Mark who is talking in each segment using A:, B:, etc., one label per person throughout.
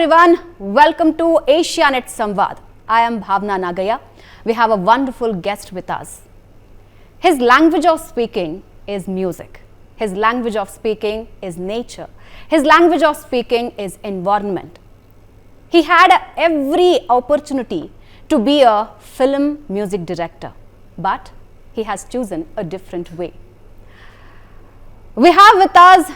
A: everyone, welcome to Asianet Samvad. I am Bhavna Nagaya. We have a wonderful guest with us. His language of speaking is music. His language of speaking is nature. His language of speaking is environment. He had every opportunity to be a film music director, but he has chosen a different way. We have with us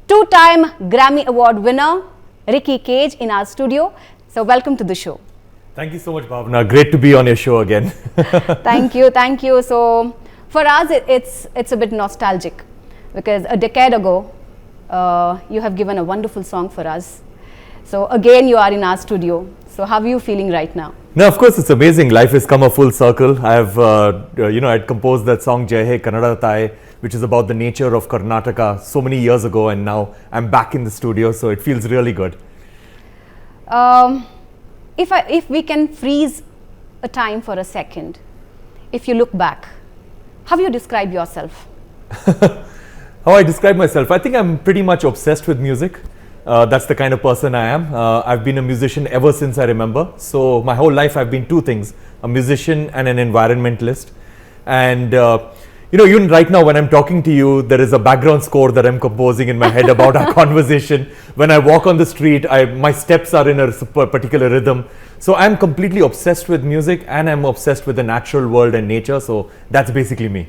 A: two-time Grammy Award winner, Riki in our studio. So welcome to the show.
B: Thank you so much, Bhavna. Great to be on your show again.
A: Thank you. So for us, it's a bit nostalgic because a decade ago, you have given a wonderful song for us. So again, you are in our studio. So how are you feeling right now?
B: No, of course, it's amazing. Life has come a full circle. I have, I'd composed that song Jai Hai Kannada Thai, which is about the nature of Karnataka so many years ago, and now I'm back in the studio, so it feels really good.
A: If we can freeze a time for a second, if you look back, how do you describe yourself?
B: How I describe myself? I think I'm pretty much obsessed with music. That's the kind of person I am. I've been a musician ever since I remember. So my whole life I've been two things, a musician and an environmentalist. And even right now when I'm talking to you, there is a background score that I'm composing in my head about our conversation. When I walk on the street, my steps are in a particular rhythm. So I'm completely obsessed with music, and I'm obsessed with the natural world and nature. So that's basically me.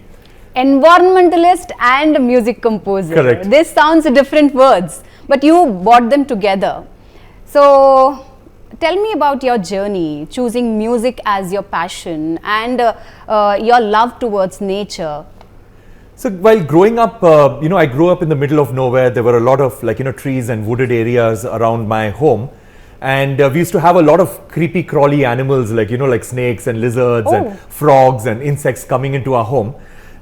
A: Environmentalist and music composer.
B: Correct.
A: This sounds different words, but you brought them together. So tell me about your journey, choosing music as your passion and your love towards nature.
B: So while growing up, I grew up in the middle of nowhere. There were a lot of trees and wooded areas around my home. And we used to have a lot of creepy crawly animals like snakes and lizards and frogs and insects coming into our home.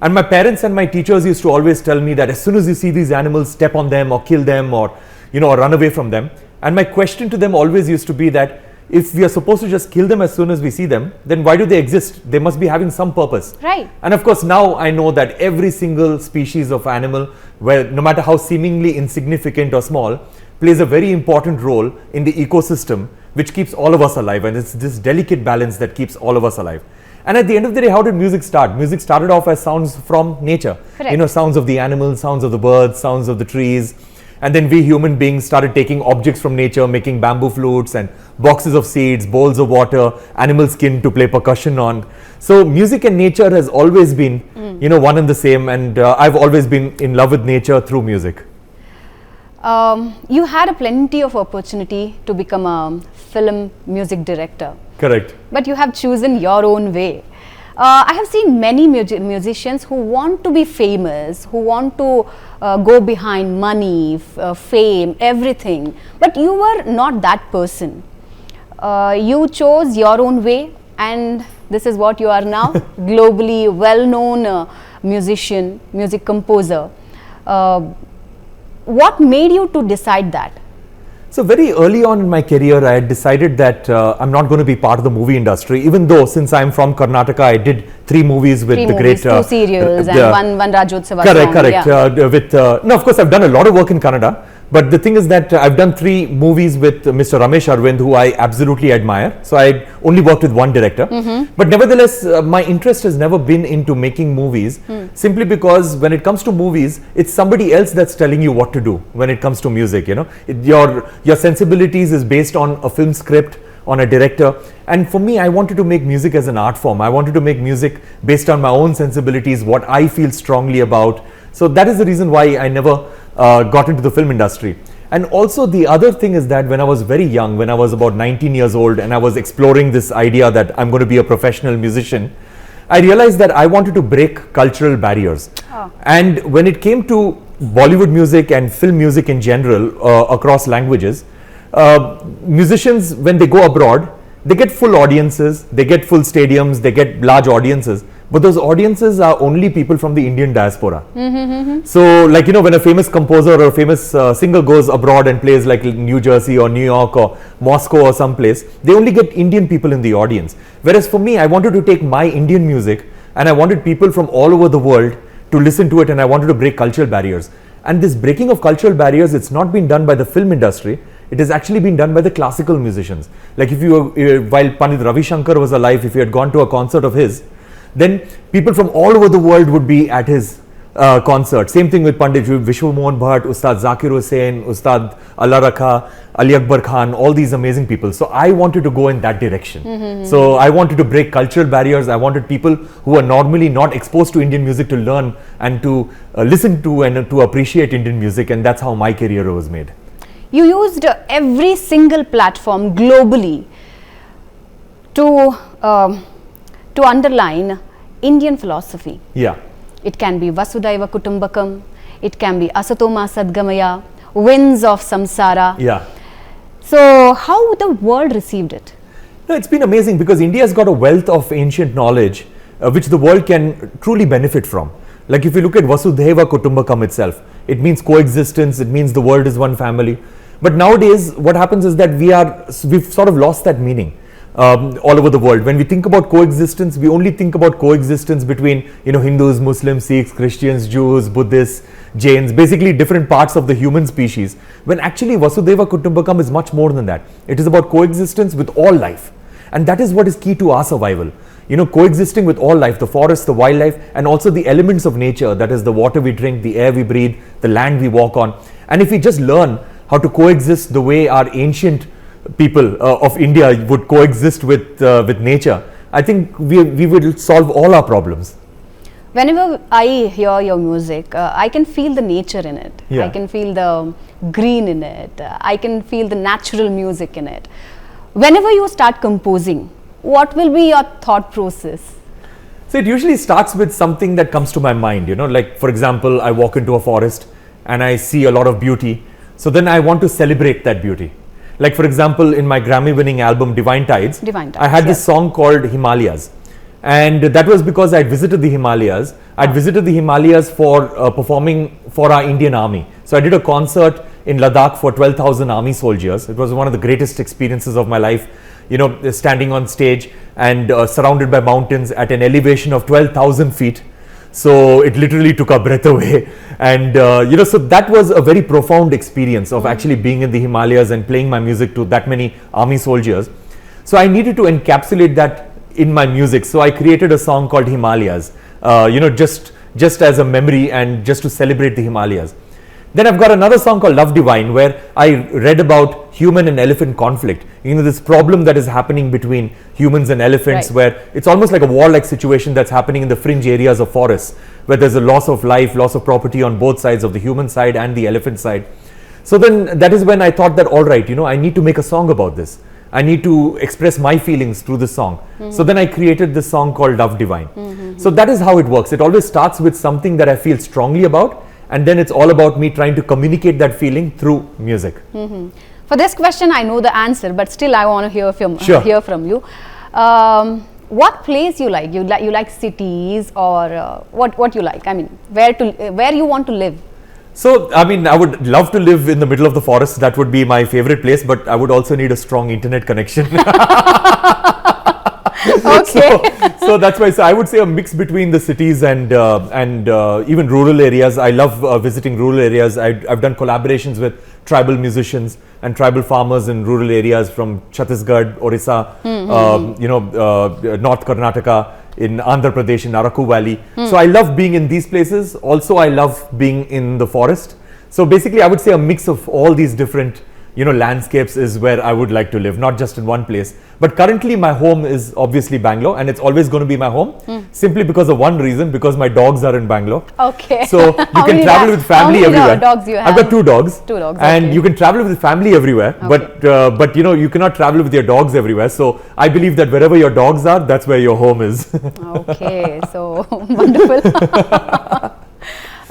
B: And my parents and my teachers used to always tell me that as soon as you see these animals, step on them or kill them or run away from them. And my question to them always used to be that if we are supposed to just kill them as soon as we see them, then why do they exist? They must be having some purpose.
A: Right.
B: And of course, now I know that every single species of animal, no matter how seemingly insignificant or small, plays a very important role in the ecosystem, which keeps all of us alive. And it's this delicate balance that keeps all of us alive. And at the end of the day, how did music start? Music started off as sounds from nature.
A: Correct.
B: Sounds of the animals, sounds of the birds, sounds of the trees. And then we human beings started taking objects from nature, making bamboo flutes and boxes of seeds, bowls of water, animal skin to play percussion on. So music and nature has always been, one and the same. And I've always been in love with nature through music.
A: You had a plenty of opportunity to become a film music director.
B: Correct.
A: But you have chosen your own way. I have seen many musicians who want to be famous, who want to go behind money, fame, everything. But you were not that person. You chose your own way, and this is what you are now, globally well-known musician, music composer. What made you to decide that?
B: So very early on in my career, I had decided that I'm not going to be part of the movie industry, even though since I'm from Karnataka, I did 3 movies with the great...
A: 2 serials and one Rajyotsava song.
B: Correct.
A: Yeah.
B: No, of course, I've done a lot of work in Kannada, but the thing is that I've done 3 movies with Mr. Ramesh Arvind, who I absolutely admire. So I only worked with one director. But nevertheless, my interest has never been into making movies, simply because when it comes to movies, it's somebody else that's telling you what to do when it comes to music. Your sensibilities is based on a film script, on a director. And for me, I wanted to make music as an art form. I wanted to make music based on my own sensibilities, what I feel strongly about. So that is the reason why I never got into the film industry. And also the other thing is that when I was very young, when I was about 19 years old and I was exploring this idea that I'm going to be a professional musician, I realized that I wanted to break cultural barriers. And when it came to Bollywood music and film music in general across languages, musicians, when they go abroad, they get full audiences, they get full stadiums, they get large audiences. But those audiences are only people from the Indian diaspora. So when a famous composer or a famous singer goes abroad and plays like New Jersey or New York or Moscow or someplace, they only get Indian people in the audience. Whereas for me, I wanted to take my Indian music and I wanted people from all over the world to listen to it, and I wanted to break cultural barriers. And this breaking of cultural barriers, it's not been done by the film industry. it has actually been done by the classical musicians. Like if you, while Pandit Ravi Shankar was alive, if you had gone to a concert of his, then people from all over the world would be at his concert. Same thing with Pandit Vishwa Mohan Bhatt, Ustad Zakir Hussain, Ustad Allah Rakha, Ali Akbar Khan, all these amazing people. So I wanted to go in that direction. So I wanted to break cultural barriers. I wanted people who are normally not exposed to Indian music to learn and to listen to and to appreciate Indian music, and that's how my career was made.
A: You used every single platform globally to underline Indian philosophy.
B: Yeah.
A: It can be Vasudhaiva Kutumbakam, it can be Asatoma Sadgamaya, Winds of Samsara.
B: Yeah.
A: So how the world received it?
B: No, it's been amazing because India has got a wealth of ancient knowledge which the world can truly benefit from. Like if you look at Vasudhaiva Kutumbakam itself, it means coexistence, it means the world is one family. But nowadays what happens is that we've sort of lost that meaning. All over the world. When we think about coexistence, we only think about coexistence between, Hindus, Muslims, Sikhs, Christians, Jews, Buddhists, Jains, basically different parts of the human species, when actually Vasudhaiva Kutumbakam is much more than that. It is about coexistence with all life. And that is what is key to our survival. Coexisting with all life, the forest, the wildlife, and also the elements of nature, that is the water we drink, the air we breathe, the land we walk on. And if we just learn how to coexist the way our ancient people of India would coexist with nature, I think we will solve all our problems.
A: Whenever I hear your music, I can feel the nature in it.
B: Yeah.
A: I can feel the green in it. I can feel the natural music in it. Whenever you start composing, what will be your thought process?
B: So it usually starts with something that comes to my mind, like for example, I walk into a forest and I see a lot of beauty. So then I want to celebrate that beauty. Like for example, in my Grammy-winning album Divine Tides, I had this song called Himalayas, and that was because I visited the Himalayas. I'd visited the Himalayas for performing for our Indian Army. So I did a concert in Ladakh for 12,000 army soldiers. It was one of the greatest experiences of my life, standing on stage and surrounded by mountains at an elevation of 12,000 feet. So it literally took our breath away, and so that was a very profound experience of actually being in the Himalayas and playing my music to that many army soldiers. So I needed to encapsulate that in my music, so I created a song called Himalayas, just as a memory and just to celebrate the Himalayas. Then I've got another song called Love Divine, where I read about human and elephant conflict. This problem that is happening between humans and elephants, where it's almost like a war-like situation that's happening in the fringe areas of forests, where there's a loss of life, loss of property on both sides, of the human side and the elephant side. So then that is when I thought that, all right, I need to make a song about this. I need to express my feelings through this song. So then I created this song called Love Divine. So that is how it works. It always starts with something that I feel strongly about, and then it's all about me trying to communicate that feeling through music.
A: For this question, I know the answer, but still I want to hear from you. What place you like? You like cities, or what you like? I mean, where you want to live?
B: So, I mean, I would love to live in the middle of the forest. That would be my favorite place, but I would also need a strong internet connection.
A: Okay.
B: So that's why. So I would say a mix between the cities and even rural areas. I love visiting rural areas. I've done collaborations with tribal musicians and tribal farmers in rural areas from Chhattisgarh, Orissa, North Karnataka, in Andhra Pradesh, in Araku Valley. So I love being in these places. Also, I love being in the forest. So basically, I would say a mix of all these different landscapes is where I would like to live, not just in one place. But currently my home is obviously Bangalore, and it's always going to be my home, simply because of one reason, because my dogs are in Bangalore.
A: Okay.
B: So you can travel with family everywhere.
A: How many dogs you have?
B: I've got 2 dogs.
A: 2 dogs,
B: and you can travel with family everywhere, but you cannot travel with your dogs everywhere. So I believe that wherever your dogs are, that's where your home is.
A: Okay, so wonderful.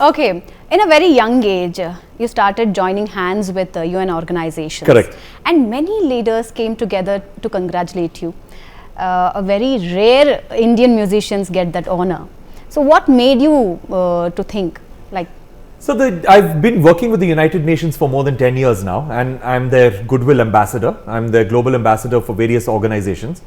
A: Okay, in a very young age, you started joining hands with UN organizations.
B: Correct.
A: And many leaders came together to congratulate you. A very rare Indian musicians get that honor. So what made you to think like?
B: So I've been working with the United Nations for more than 10 years now, and I'm their goodwill ambassador. I'm their global ambassador for various organizations.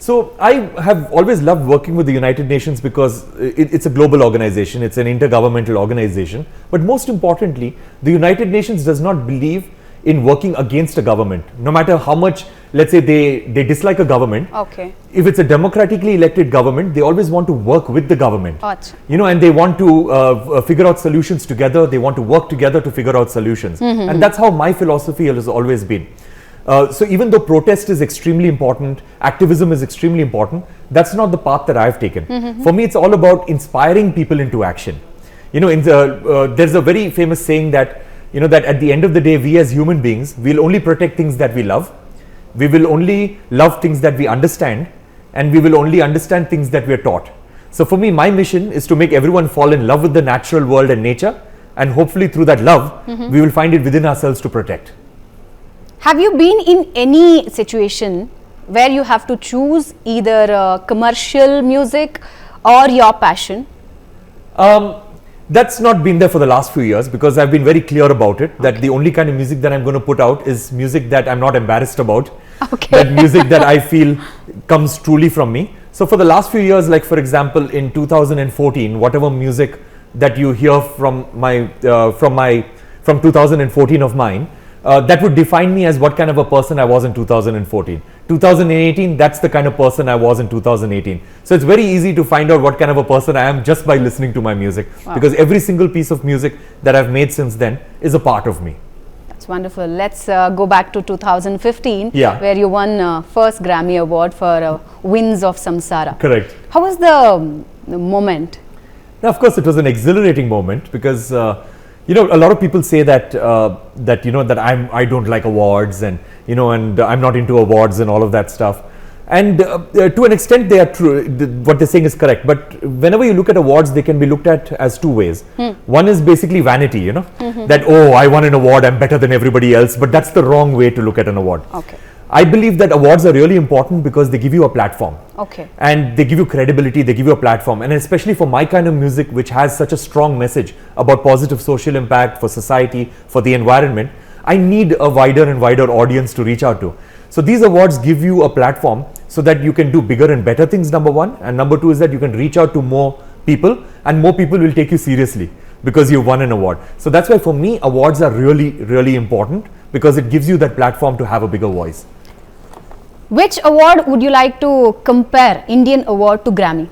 B: So I have always loved working with the United Nations because it's a global organization, it's an intergovernmental organization. But most importantly, the United Nations does not believe in working against a government. No matter how much, let's say they dislike a government,
A: Okay.
B: if it's a democratically elected government, they always want to work with the government.
A: Acha.
B: You know, and they want to figure out solutions together. They want to work together to figure out solutions. And that's how my philosophy has always been. So even though protest is extremely important, activism is extremely important, that's not the path that I've taken. For me, it's all about inspiring people into action. You know, there's a very famous saying that, you know, that at the end of the day, we as human beings, we'll only protect things that we love. We will only love things that we understand, and we will only understand things that we are taught. So for me, my mission is to make everyone fall in love with the natural world and nature, and hopefully through that love, we will find it within ourselves to protect.
A: Have you been in any situation where you have to choose either commercial music or your passion?
B: That's not been there for the last few years, because I've been very clear about it, that the only kind of music that I'm going to put out is music that I'm not embarrassed about.
A: Okay.
B: That music that I feel comes truly from me. So for the last few years, like for example, in 2014, whatever music that you hear from 2014 of mine, that would define me as what kind of a person I was in 2014. 2018, that's the kind of person I was in 2018. So it's very easy to find out what kind of a person I am just by listening to my music, because every single piece of music that I've made since then is a part of me.
A: That's wonderful. Let's go back to 2015,
B: Yeah.
A: where you won first Grammy Award for Winds of Samsara.
B: Correct.
A: How was the moment?
B: Now, of course, it was an exhilarating moment, because you know, a lot of people say that that you know that I don't like awards, and you know, and I'm not into awards and all of that stuff. And to an extent, they are true. What they're saying is correct. But whenever you look at awards, they can be looked at as two ways. One is basically vanity, you know, that, oh, I won an award, I'm better than everybody else. But that's the wrong way to look at an award.
A: Okay.
B: I believe that awards are really important because they give you a platform.
A: Okay.
B: And they give you credibility, they give you a platform. And especially for my kind of music, which has such a strong message about positive social impact for society, for the environment, I need a wider and wider audience to reach out to. So these awards give you a platform so that you can do bigger and better things, number one. And number two is that you can reach out to more people, and more people will take you seriously because you won an award. So that's why for me, awards are really, really important, because it gives you that platform to have a bigger voice.
A: Which award would you like to compare, Indian award to Grammy?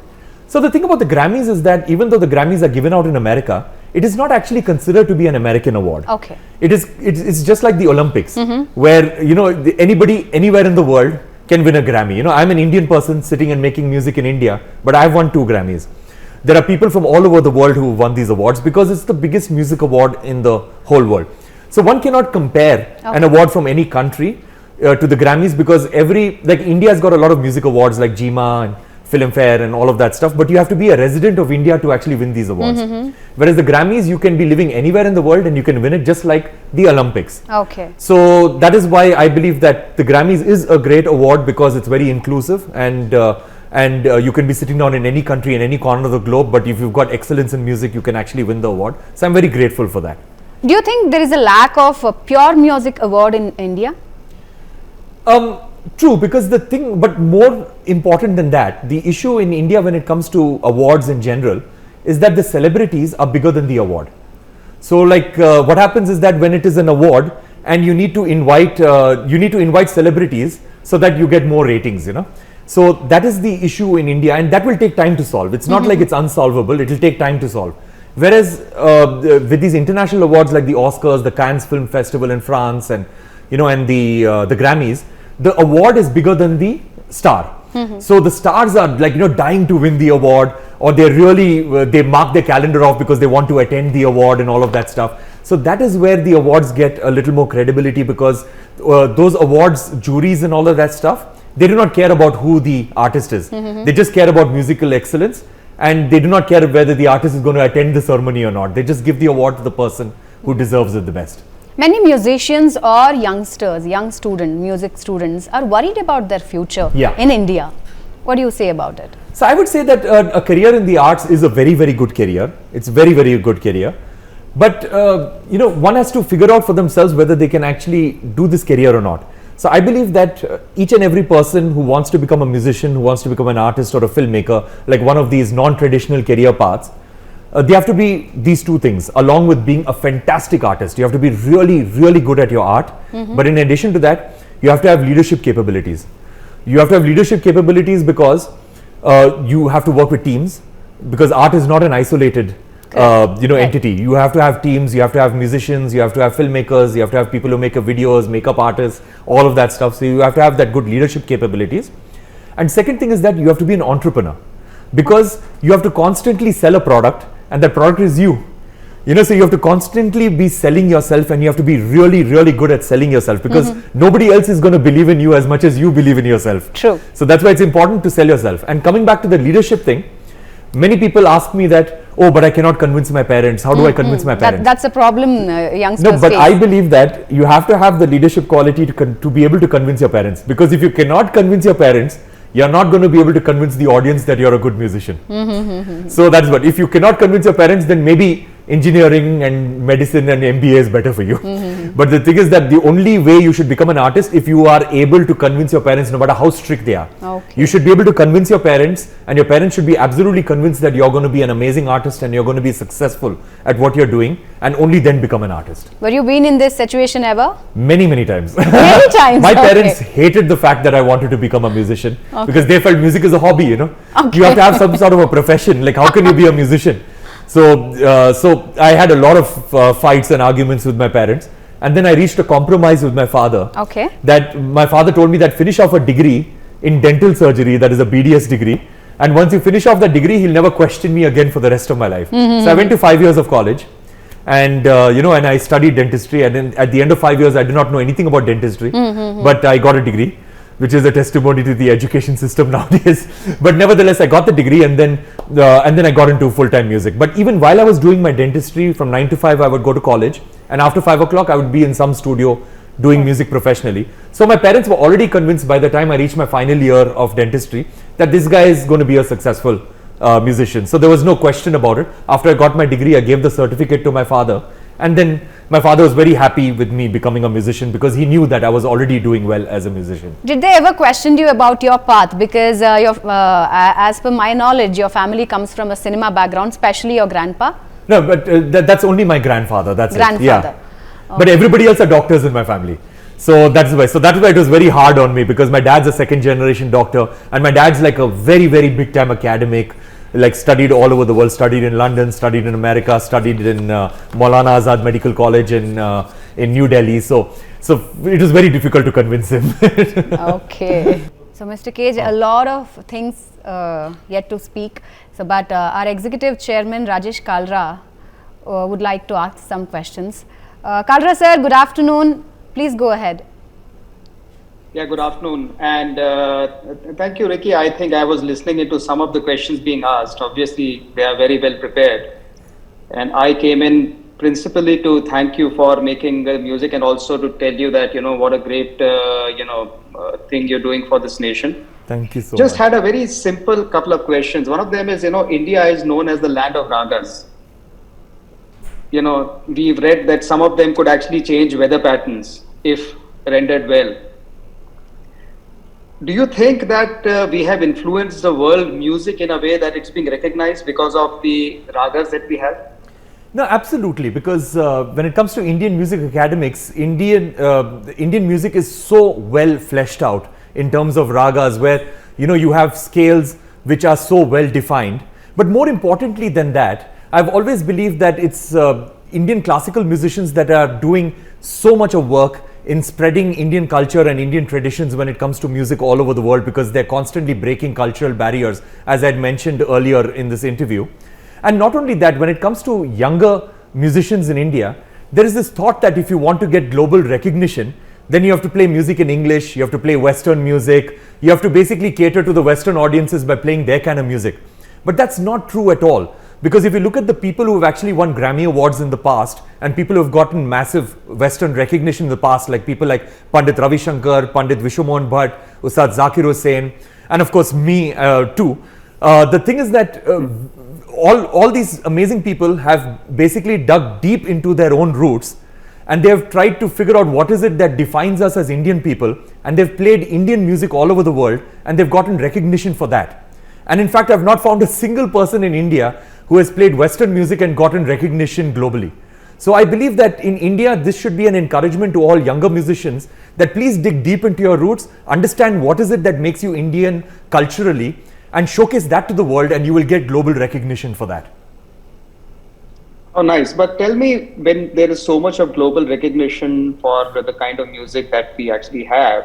B: So the thing about the Grammys is that even though the Grammys are given out in America, it is not actually considered to be an American award.
A: Okay.
B: It's just like the Olympics, where, you know, anybody anywhere in the world can win a Grammy. You know, I'm an Indian person sitting and making music in India, but I've won 2 Grammys. There are people from all over the world who won these awards because it's the biggest music award in the whole world. So one cannot compare an award from any country to the Grammys, because like India's got a lot of music awards like GMA and Filmfare and all of that stuff, but you have to be a resident of India to actually win these awards. Whereas the Grammys, you can be living anywhere in the world and you can win it, just like the Olympics.
A: Okay.
B: So that is why I believe that the Grammys is a great award, because it's very inclusive, and you can be sitting down in any country, in any corner of the globe, but if you've got excellence in music, you can actually win the award. So I'm very grateful for that.
A: Do you think there is a lack of a pure music award in India?
B: True, because the thing, but more important than that, the issue in India when it comes to awards in general is that the celebrities are bigger than the award. So like what happens is that when it is an award and you need to invite celebrities so that you get more ratings, you know. So that is the issue in India, and that will take time to solve. It's not like it's unsolvable, it will take time to solve. Whereas with these international awards like the Oscars, the Cannes Film Festival in France, and you know, and the Grammys, the award is bigger than the star. So the stars are like, you know, dying to win the award, or they really they mark their calendar off because they want to attend the award and all of that stuff. So that is where the awards get a little more credibility, because those awards juries and all of that stuff, they do not care about who the artist is. They just care about musical excellence, and they do not care whether the artist is going to attend the ceremony or not. They just give the award to the person who deserves it the best.
A: Many musicians or youngsters, music students are worried about their future in India. What do you say about it?
B: So I would say that a career in the arts is a very, very good career. It's very, very good career. But you know, one has to figure out for themselves whether they can actually do this career or not. So I believe that each and every person who wants to become a musician, who wants to become an artist or a filmmaker, like one of these non-traditional career paths, they have to be these two things, along with being a fantastic artist. You have to be really, really good at your art. But in addition to that, you have to have leadership capabilities. You have to have leadership capabilities because you have to work with teams, because art is not an isolated entity. You have to have teams, you have to have musicians, you have to have filmmakers, you have to have people who make videos, makeup artists, all of that stuff. So you have to have that good leadership capabilities. And second thing is that you have to be an entrepreneur, because you have to constantly sell a product, and that product is you. So you have to constantly be selling yourself, and you have to be really, really good at selling yourself, because nobody else is going to believe in you as much as you believe in yourself.
A: True.
B: So that's why it's important to sell yourself. And coming back to the leadership thing, many people ask me that, oh, but I cannot convince my parents. How do I convince my parents?
A: That's a problem youngsters
B: No, but
A: face.
B: I believe that you have to have the leadership quality to be able to convince your parents. Because if you cannot convince your parents, you're not going to be able to convince the audience that you're a good musician. So that's what. If you cannot convince your parents, then maybe engineering and medicine and MBA is better for you. But the thing is that the only way you should become an artist, if you are able to convince your parents, no matter how strict they are.
A: Okay.
B: You should be able to convince your parents, and your parents should be absolutely convinced that you're going to be an amazing artist and you're going to be successful at what you're doing, and only then become an artist.
A: Were you been in this situation ever?
B: Many, many times.
A: Many times.
B: My parents hated the fact that I wanted to become a musician, because they felt music is a hobby, You have to have some sort of a profession. Like, how can you be a musician? So I had a lot of fights and arguments with my parents, and then I reached a compromise with my father.
A: Okay.
B: That my father told me that finish off a degree in dental surgery, that is a BDS degree, and once you finish off that degree, he'll never question me again for the rest of my life. So I went to 5 years of college, and and I studied dentistry, and then at the end of 5 years, I did not know anything about dentistry, but I got a degree, which is a testimony to the education system nowadays. But nevertheless, I got the degree, and then I got into full-time music. But even while I was doing my dentistry, from 9 to 5, I would go to college, and after 5 o'clock, I would be in some studio doing music professionally. So my parents were already convinced by the time I reached my final year of dentistry that this guy is going to be a successful musician. So there was no question about it. After I got my degree, I gave the certificate to my father, and then my father was very happy with me becoming a musician, because he knew that I was already doing well as a musician.
A: Did they ever question you about your path? Because as per my knowledge, your family comes from a cinema background, especially your grandpa.
B: No, but that's only my grandfather. That's
A: Grandfather.
B: it. Yeah. Okay. But everybody else are doctors in my family. So that's why. So that's why it was very hard on me, because my dad's a second generation doctor, and my dad's like a very, very big time academic. Like, studied all over the world, studied in London, studied in America, studied in Maulana Azad Medical College in New Delhi. So it was very difficult to convince him.
A: Okay. So Mr. Cage, a lot of things yet to speak. So, but our executive chairman Rajesh Kalra would like to ask some questions. Kalra sir, good afternoon. Please go ahead.
C: Yeah, good afternoon, and thank you, Riki. I think I was listening into some of the questions being asked. Obviously, they are very well prepared, and I came in principally to thank you for making the music, and also to tell you that what a great thing you're doing for this nation.
B: Thank you so much.
C: Just had a very simple couple of questions. One of them is, India is known as the land of ragas. We've read that some of them could actually change weather patterns if rendered well. Do you think that we have influenced the world music in a way that it's being recognized because of the ragas that we have?
B: No, absolutely. Because when it comes to Indian music academics, Indian music is so well fleshed out in terms of ragas, where you have scales which are so well defined. But more importantly than that, I've always believed that it's Indian classical musicians that are doing so much of work in spreading Indian culture and Indian traditions when it comes to music all over the world, because they're constantly breaking cultural barriers, as I'd mentioned earlier in this interview. And not only that, when it comes to younger musicians in India, there is this thought that if you want to get global recognition, then you have to play music in English, you have to play Western music, you have to basically cater to the Western audiences by playing their kind of music. But that's not true at all. Because if you look at the people who have actually won Grammy Awards in the past, and people who have gotten massive Western recognition in the past, like people like Pandit Ravi Shankar, Pandit Vishwamohan Bhatt, Ustad Zakir Hussain, and of course me too. The thing is that all these amazing people have basically dug deep into their own roots, and they have tried to figure out what is it that defines us as Indian people, and they've played Indian music all over the world, and they've gotten recognition for that. And in fact, I've not found a single person in India who has played Western music and gotten recognition globally. So I believe that in India, this should be an encouragement to all younger musicians that please dig deep into your roots, understand what is it that makes you Indian culturally, and showcase that to the world, and you will get global recognition for that.
C: Oh, nice. But tell me, when there is so much of global recognition for the kind of music that we actually have,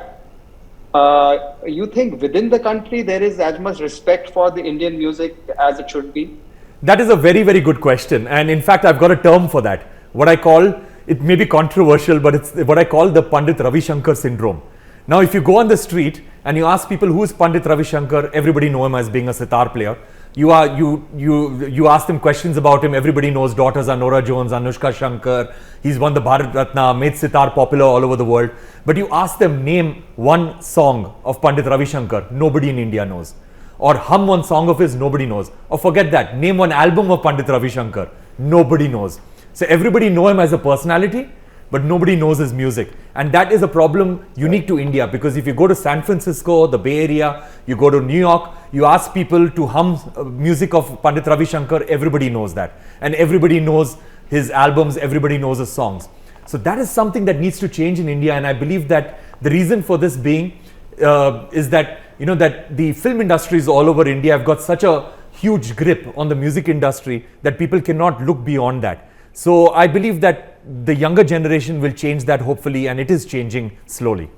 C: you think within the country there is as much respect for the Indian music as it should be?
B: That is a very, very good question. And in fact, I've got a term for that. What I call, it may be controversial, but it's what I call the Pandit Ravi Shankar syndrome. Now, if you go on the street and you ask people who is Pandit Ravi Shankar, everybody know him as being a sitar player. You ask them questions about him, everybody knows daughters are Nora Jones, Anushka Shankar, he's won the Bharat Ratna, made sitar popular all over the world. But you ask them, name one song of Pandit Ravi Shankar, nobody in India knows. Or hum one song of his, nobody knows. Or forget that, name one album of Pandit Ravi Shankar, nobody knows. So everybody know him as a personality, but nobody knows his music. And that is a problem unique to India, because if you go to San Francisco, the Bay Area, you go to New York, you ask people to hum music of Pandit Ravi Shankar, everybody knows that. And everybody knows his albums, everybody knows his songs. So that is something that needs to change in India, and I believe that the reason for this being is that, that the film industries all over India have got such a huge grip on the music industry that people cannot look beyond that. So I believe that the younger generation will change that, hopefully, and it is changing slowly.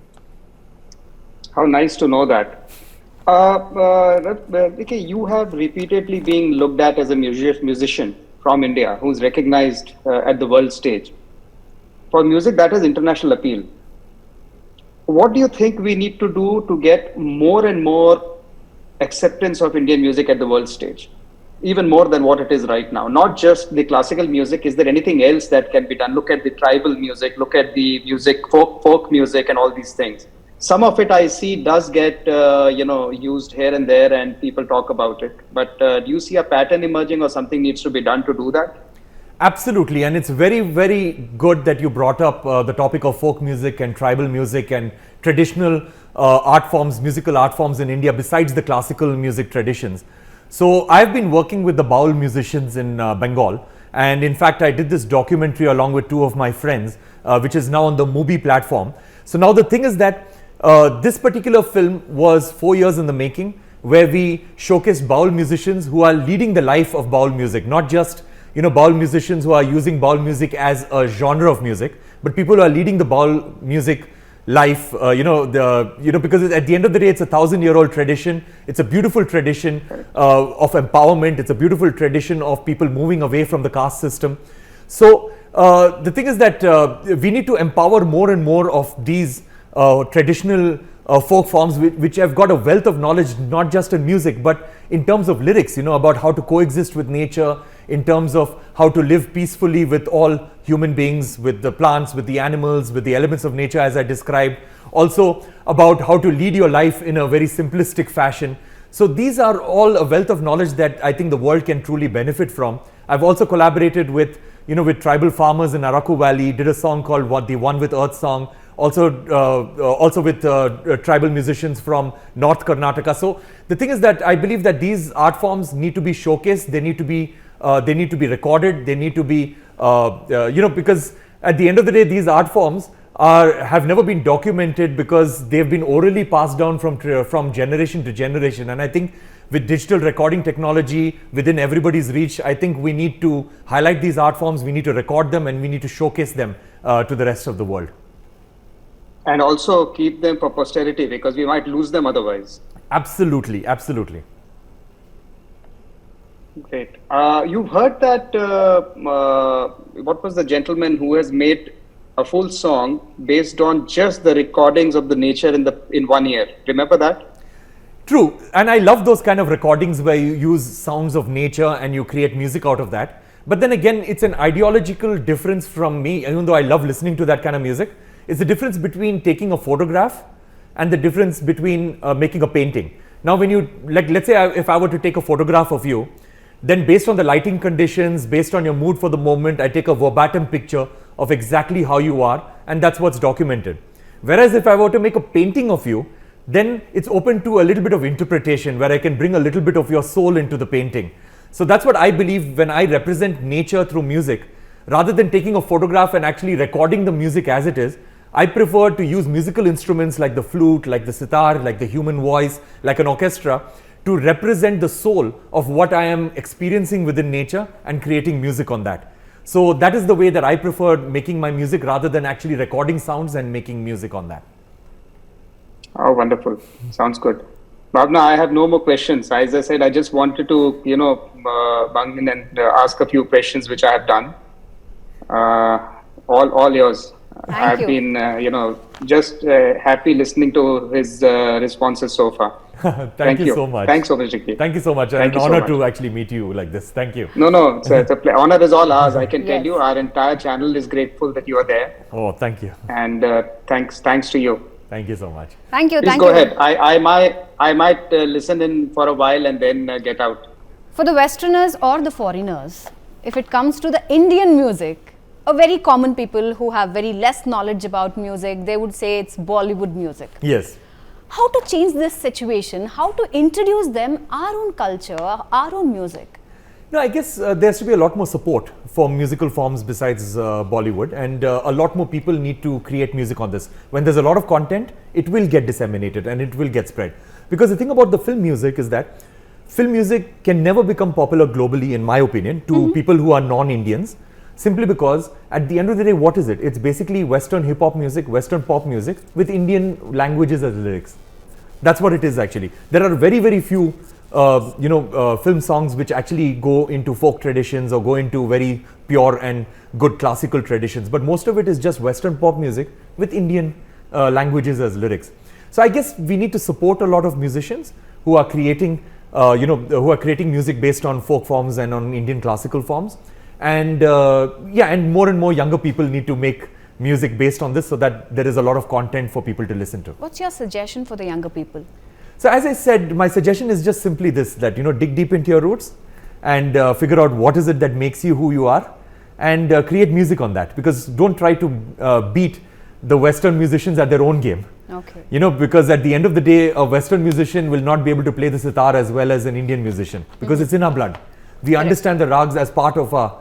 C: How nice to know that. Riki, you have repeatedly been looked at as a musician from India who's recognized at the world stage for music that has international appeal. What do you think we need to do to get more and more acceptance of Indian music at the world stage? Even more than what it is right now, not just the classical music. Is there anything else that can be done? Look at the tribal music, look at the music, folk music and all these things. Some of it I see does get, used here and there and people talk about it. But do you see a pattern emerging or something needs to be done to do that?
B: Absolutely. And it's very, very good that you brought up the topic of folk music and tribal music and traditional art forms, musical art forms in India besides the classical music traditions. So I've been working with the Baul musicians in Bengal, and in fact I did this documentary along with two of my friends, which is now on the Mubi platform. So now the thing is that this particular film was 4 years in the making, where we showcased Baul musicians who are leading the life of Baul music, not just Baul musicians who are using Baul music as a genre of music, but people who are leading the Baul music life, because at the end of the day, it's a 1,000-year-old tradition. It's a beautiful tradition of empowerment. It's a beautiful tradition of people moving away from the caste system. So the thing is that we need to empower more and more of these traditional folk forms which have got a wealth of knowledge, not just in music, but in terms of lyrics, about how to coexist with nature, in terms of how to live peacefully with all human beings, with the plants, with the animals, with the elements of nature as I described. Also about how to lead your life in a very simplistic fashion. So these are all a wealth of knowledge that I think the world can truly benefit from. I've also collaborated with tribal farmers in Araku Valley, did a song called the One with Earth song, also with tribal musicians from North Karnataka. So the thing is that I believe that these art forms need to be showcased, they need to be recorded, they need to be, because at the end of the day, these art forms have never been documented because they've been orally passed down from generation to generation. And I think with digital recording technology within everybody's reach, I think we need to highlight these art forms, we need to record them, and we need to showcase them to the rest of the world.
C: And also keep them for posterity, because we might lose them otherwise.
B: Absolutely, absolutely.
C: Great. You've heard that, what was the gentleman who has made a full song based on just the recordings of the nature in 1 year? Remember that?
B: True. And I love those kind of recordings where you use sounds of nature and you create music out of that. But then again, it's an ideological difference from me, even though I love listening to that kind of music. It's the difference between taking a photograph and the difference between making a painting. Now, when you, let's say if I were to take a photograph of you, then based on the lighting conditions, based on your mood for the moment, I take a verbatim picture of exactly how you are, and that's what's documented. Whereas if I were to make a painting of you, then it's open to a little bit of interpretation where I can bring a little bit of your soul into the painting. So that's what I believe when I represent nature through music. Rather than taking a photograph and actually recording the music as it is, I prefer to use musical instruments like the flute, like the sitar, like the human voice, like an orchestra, to represent the soul of what I am experiencing within nature and creating music on that. So that is the way that I prefer making my music, rather than actually recording sounds and making music on that.
C: Oh, wonderful. Sounds good. Bhavna, I have no more questions. As I said, I just wanted to, bung in and ask a few questions, which I have done. All yours.
A: Thank you.
C: I've been, just happy listening to his responses so far.
B: Thank you so much.
C: Thanks so much, Riki.
B: Thank you so much.
C: Thank
B: An
C: you so
B: honor
C: much.
B: to actually meet you like this. Thank you.
C: No, it's a honor is all ours. I can tell
A: Yes.
C: you, our entire channel is grateful that you are there,
B: Oh, thank you.
C: and thanks to you.
B: Thank you so much.
A: Thank you.
C: Please
A: Thank
C: go
A: you.
C: ahead. I might listen in for a while and then get out.
A: For the Westerners or the foreigners, if it comes to the Indian music, a very common people who have very less knowledge about music, they would say it's Bollywood music.
B: Yes.
A: How to change this situation? How to introduce them our own culture, our own music?
B: No, I guess there has to be a lot more support for musical forms besides Bollywood, and a lot more people need to create music on this. When there's a lot of content, it will get disseminated and it will get spread. Because the thing about the film music is that film music can never become popular globally, in my opinion, to people who are non-Indians, simply because at the end of the day, what is it? It's basically Western hip-hop music, Western pop music with Indian languages as lyrics. That's what it is actually. There are very, very few film songs which actually go into folk traditions or go into very pure and good classical traditions, but most of it is just Western pop music with Indian languages as lyrics. So I guess we need to support a lot of musicians who are creating who are creating music based on folk forms and on Indian classical forms, and and more younger people need to make music based on this, so that there is a lot of content for people to listen to.
A: What's your suggestion for the younger people?
B: So as I said, my suggestion is just simply this, that dig deep into your roots and figure out what is it that makes you who you are, and create music on that, because don't try to beat the Western musicians at their own game.
A: Okay.
B: Because at the end of the day, a Western musician will not be able to play the sitar as well as an Indian musician, because it's in our blood. We understand the rags as part of our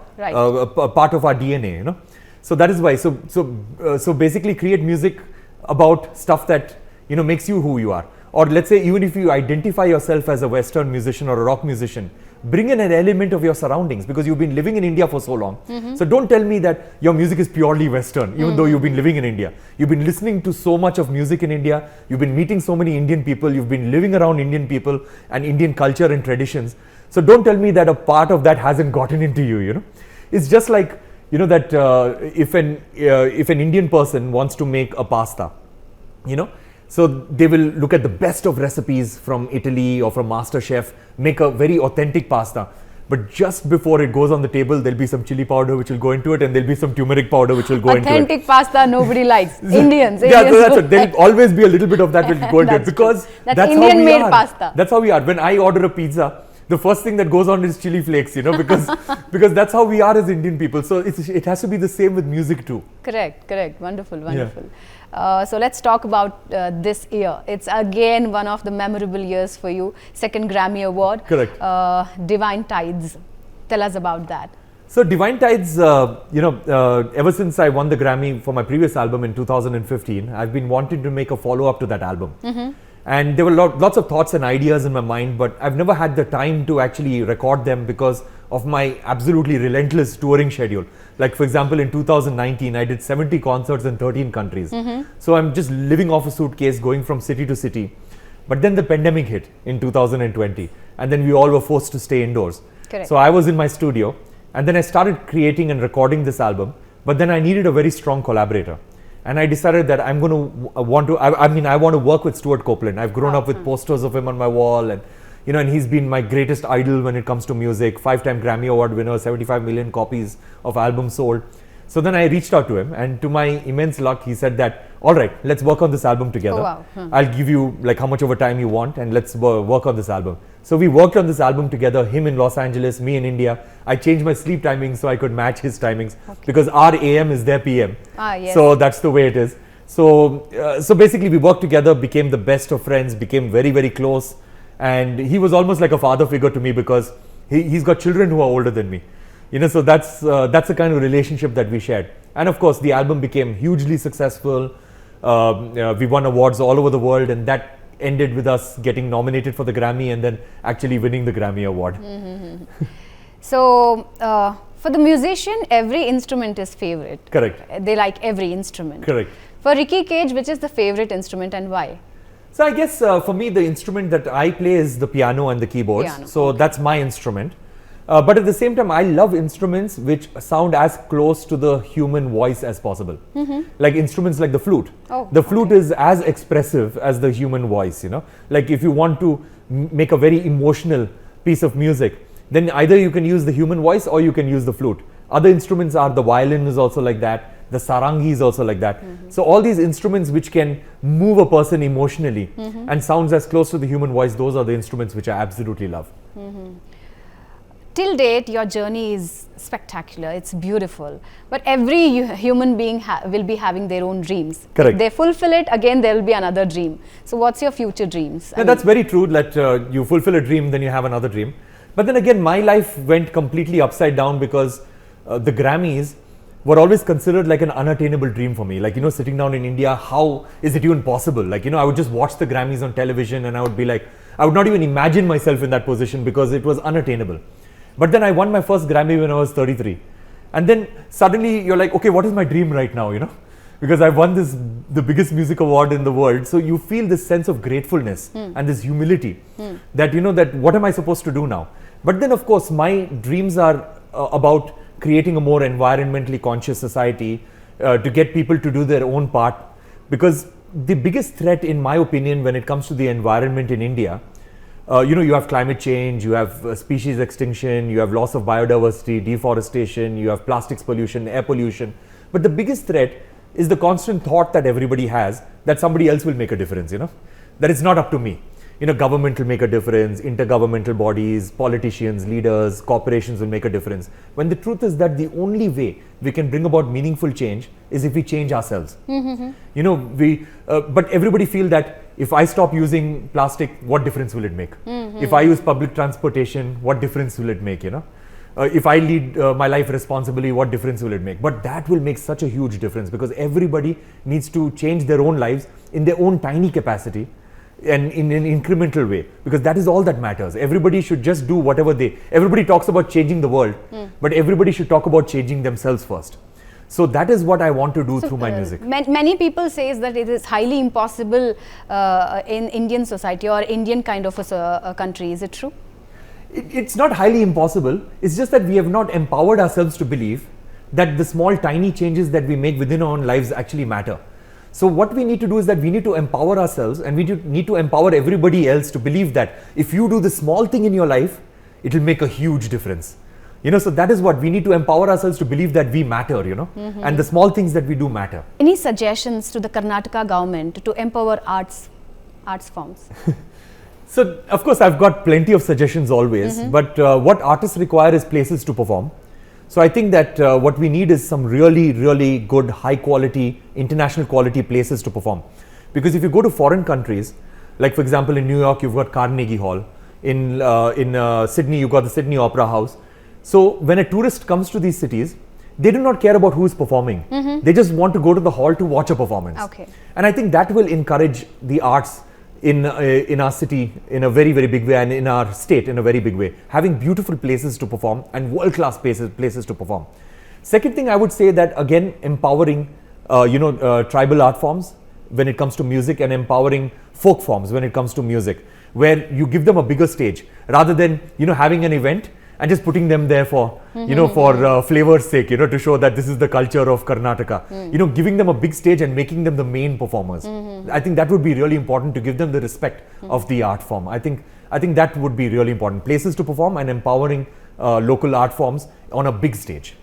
B: part of our DNA. So that is why. So basically, create music about stuff that makes you who you are. Or let's say, even if you identify yourself as a Western musician or a rock musician, bring in an element of your surroundings, because you've been living in India for so long. So don't tell me that your music is purely Western, even though you've been living in India. You've been listening to so much of music in India. You've been meeting so many Indian people. You've been living around Indian people and Indian culture and traditions. So don't tell me that a part of that hasn't gotten into you. It's just like, that if an Indian person wants to make a pasta, so they will look at the best of recipes from Italy or from MasterChef, make a very authentic pasta. But just before it goes on the table, there'll be some chili powder which will go into it, and there'll be some turmeric powder which will go into it.
A: Authentic pasta nobody likes. Indians.
B: Yeah, so that's it. There'll always be a little bit of that will go into it, because
A: That's
B: that's
A: Indian
B: how we
A: made
B: are.
A: pasta.
B: That's how we are. When I order a pizza, the first thing that goes on is chili flakes, because that's how we are as Indian people. So it has to be the same with music too.
A: Correct. Wonderful. So let's talk about this year. It's again one of the memorable years for you. Second Grammy Award.
B: Correct.
A: Divine Tides. Tell us about that.
B: So Divine Tides, ever since I won the Grammy for my previous album in 2015, I've been wanting to make a follow-up to that album. And there were lots of thoughts and ideas in my mind, but I've never had the time to actually record them because of my absolutely relentless touring schedule. Like, for example, in 2019, I did 70 concerts in 13 countries. So I'm just living off a suitcase, going from city to city. But then the pandemic hit in 2020, and then we all were forced to stay indoors.
A: Correct.
B: So I was in my studio, and then I started creating and recording this album, but then I needed a very strong collaborator. And I decided that I want to work with Stuart Copeland. I've grown up with posters of him on my wall, and and he's been my greatest idol when it comes to music. 5-time Grammy Award winner, 75 million copies of albums sold. So then I reached out to him, and to my immense luck, he said that, all right, let's work on this album together.
A: Oh, wow.
B: I'll give you like how much of a time you want, and let's work on this album. So we worked on this album together, him in Los Angeles, me in India. I changed my sleep timing so I could match his timings, because our AM is their PM.
A: Yes.
B: So that's the way it is. So basically we worked together, became the best of friends, became very, very close. And he was almost like a father figure to me, because He's got children who are older than me. So that's the kind of relationship that we shared. And of course, the album became hugely successful. We won awards all over the world, and that ended with us getting nominated for the Grammy and then actually winning the Grammy award.
A: So, for the musician, every instrument is favorite.
B: Correct.
A: They like every instrument.
B: Correct.
A: For Riki Cage, which is the favorite instrument and why?
B: So I guess for me, the instrument that I play is the piano and the keyboards.
A: Piano.
B: So that's my instrument. But at the same time, I love instruments which sound as close to the human voice as possible. Like instruments like the flute.
A: Oh,
B: the flute is as expressive as the human voice, Like if you want to make a very emotional piece of music, then either you can use the human voice or you can use the flute. Other instruments are the violin is also like that. The sarangi is also like that. So all these instruments which can move a person emotionally and sounds as close to the human voice, those are the instruments which I absolutely love.
A: Till date, your journey is spectacular. It's beautiful. But every human being will be having their own dreams.
B: Correct.
A: If they fulfill it, again there will be another dream. So what's your future dreams?
B: Yeah, that's very true that you fulfill a dream, then you have another dream. But then again, my life went completely upside down because the Grammys were always considered like an unattainable dream for me. Like, sitting down in India, how is it even possible? Like, I would just watch the Grammys on television and I would be like, I would not even imagine myself in that position because it was unattainable. But then I won my first Grammy when I was 33. And then suddenly you're like, okay, what is my dream right now, Because I won the biggest music award in the world. So you feel this sense of gratefulness and this humility that, that what am I supposed to do now? But then of course, my dreams are about creating a more environmentally conscious society, to get people to do their own part. Because the biggest threat, in my opinion, when it comes to the environment in India, you have climate change, you have species extinction, you have loss of biodiversity, deforestation, you have plastics pollution, air pollution. But the biggest threat is the constant thought that everybody has that somebody else will make a difference, that it's not up to me. Government will make a difference, intergovernmental bodies, politicians, leaders, corporations will make a difference. When the truth is that the only way we can bring about meaningful change is if we change ourselves. But everybody feel that if I stop using plastic, what difference will it make? If I use public transportation, what difference will it make, if I lead my life responsibly, what difference will it make? But that will make such a huge difference because everybody needs to change their own lives in their own tiny capacity and in an incremental way, because that is all that matters. Everybody should just do whatever everybody talks about changing the world, but everybody should talk about changing themselves first. So that is what I want to do through my music.
A: Many people say that it is highly impossible in Indian society or Indian kind of a country. Is it true?
B: It's not highly impossible. It's just that we have not empowered ourselves to believe that the small tiny changes that we make within our own lives actually matter. So what we need to do is that we need to empower ourselves, and we need to empower everybody else to believe that if you do the small thing in your life, it will make a huge difference. So that is what we need to empower ourselves to believe that we matter, and the small things that we do matter.
A: Any suggestions to the Karnataka government to empower arts forms?
B: So of course I've got plenty of suggestions always, but what artists require is places to perform. So I think that what we need is some really, really good, high quality, international quality places to perform. Because if you go to foreign countries, like for example in New York, you've got Carnegie Hall. In Sydney, you've got the Sydney Opera House. So when a tourist comes to these cities, they do not care about who is performing. They just want to go to the hall to watch a performance.
A: Okay.
B: And I think that will encourage the arts in our city in a very, very big way, and in our state in a very big way, having beautiful places to perform and world-class places to perform. Second thing I would say that again, empowering tribal art forms when it comes to music, and empowering folk forms when it comes to music, where you give them a bigger stage rather than having an event and just putting them there for for flavor's sake, to show that this is the culture of Karnataka. Giving them a big stage and making them the main performers. I think that would be really important, to give them the respect of the art form. I think that would be really important. Places to perform and empowering local art forms on a big stage.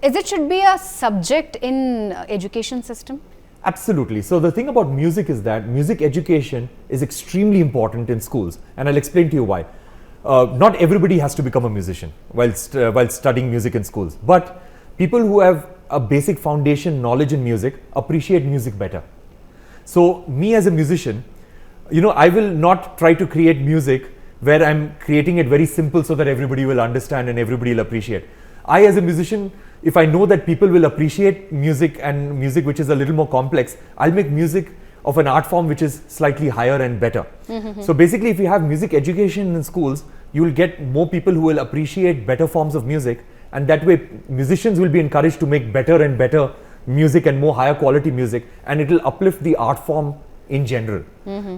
A: It should be a subject in education system?
B: Absolutely. So the thing about music is that music education is extremely important in schools, and I'll explain to you why. Not everybody has to become a musician while studying music in schools, but people who have a basic foundation knowledge in music appreciate music better. So me as a musician, I will not try to create music where I'm creating it very simple so that everybody will understand and everybody will appreciate. I, as a musician, if I know that people will appreciate music and music which is a little more complex, I'll make music of an art form which is slightly higher and better. So basically, if you have music education in schools, you will get more people who will appreciate better forms of music, and that way musicians will be encouraged to make better and better music and more higher quality music, and it will uplift the art form in general.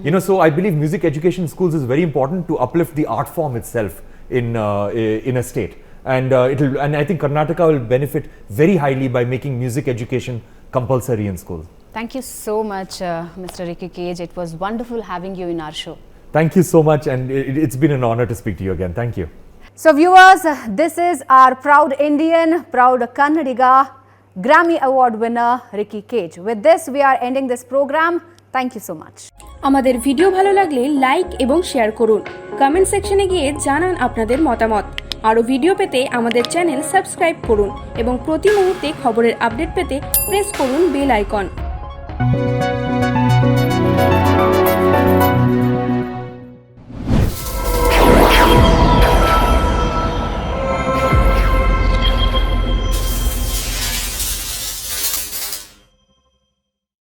B: You know, so I believe music education in schools is very important to uplift the art form itself in a state. And I think Karnataka will benefit very highly by making music education compulsory in schools.
A: Thank you so much, Mr. Riki Cage. It was wonderful having you in our show.
B: Thank you so much, and it's been an honor to speak to you again. Thank you.
A: So viewers, this is our proud Indian, proud Kannadiga, Grammy Award winner Riki Cage. With this, we are ending this program. Thank you so much.
D: আমাদের video ভালো লাগলে like এবং share করুন। Comment সেকশনে গিয়ে জানান আপনাদের মতামত। আরও ভিডিও পেতে আমাদের চ্যানেল সাবস্ক্রাইব করুন এবং প্রতি মুহূর্তে খবরের আপডেট পেতে প্রেস করুন বেল আইকন।